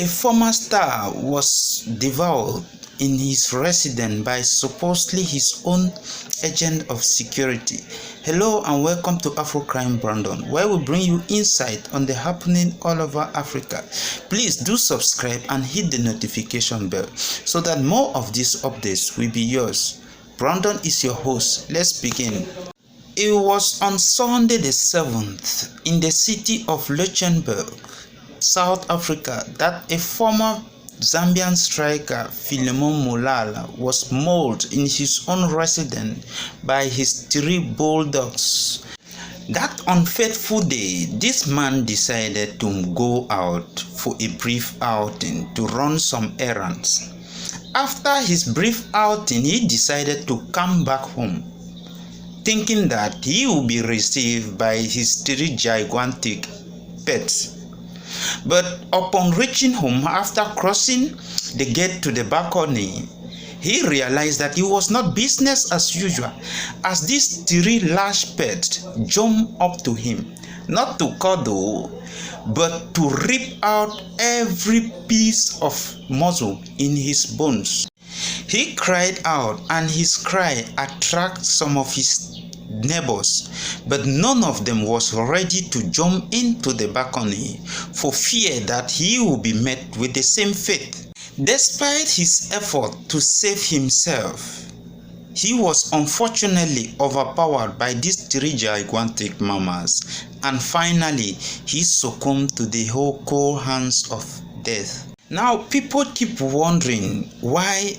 A former star was devoured in his residence by supposedly his own agent of security. Hello and welcome to Afrocrime Brandon, where we bring you insight on the happening all over Africa. Please do subscribe and hit the notification bell so that more of these updates will be yours. Brandon is your host. Let's begin. It was on Sunday the 7th in the city of Lichtenburg, South Africa, that a former Zambian striker, Philemon Mulala, was mauled in his own residence by his 3 bulldogs. That unfaithful day, this man decided to go out for a brief outing to run some errands. After his brief outing, he decided to come back home, thinking that he would be received by his 3 gigantic pets. But upon reaching home, after crossing the gate to the balcony, he realized that it was not business as usual, as these 3 large pets jumped up to him, not to cuddle, but to rip out every piece of muscle in his bones. He cried out, and his cry attracted some of his neighbors, but none of them was ready to jump into the balcony for fear that he would be met with the same fate. Despite his effort to save himself, he was unfortunately overpowered by these 3 gigantic mammals, and finally he succumbed to the whole cold hands of death. Now people keep wondering why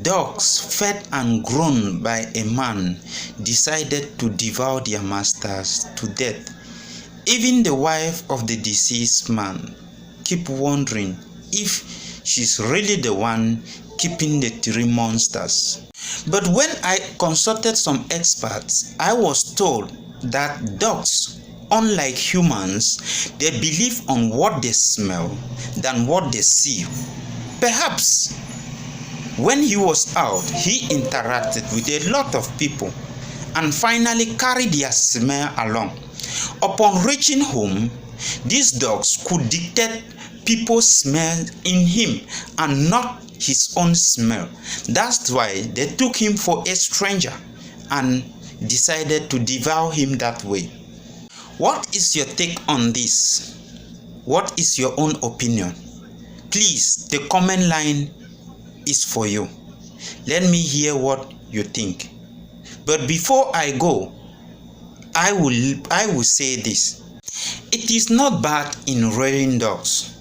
dogs fed and grown by a man decided to devour their masters to death. Even the wife of the deceased man keep wondering if she's really the one keeping the 3 monsters. But when I consulted some experts, I was told that dogs, unlike humans, they believe on what they smell than what they see. Perhaps when he was out, he interacted with a lot of people and finally carried their smell along. Upon reaching home, these dogs could detect people's smell in him and not his own smell. That's why they took him for a stranger and decided to devour him that way. What is your take on this? What is your own opinion? Please, the comment line is for you. Let me hear what you think. But before I go, I will say this. It is not bad in rearing dogs,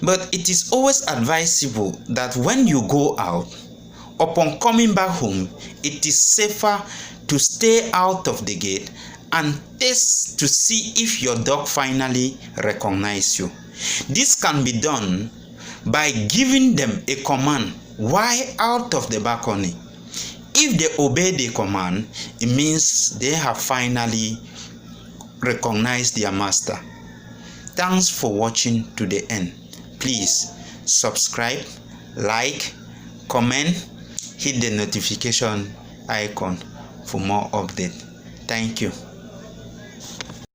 but it is always advisable that when you go out, upon coming back home, it is safer to stay out of the gate and test to see if your dog finally recognizes you. This can be done by giving them a command while out of the balcony. If they obey the command, it means they have finally recognized their master. Thanks for watching to the end. Please subscribe, like, comment, hit the notification icon for more updates. Thank you.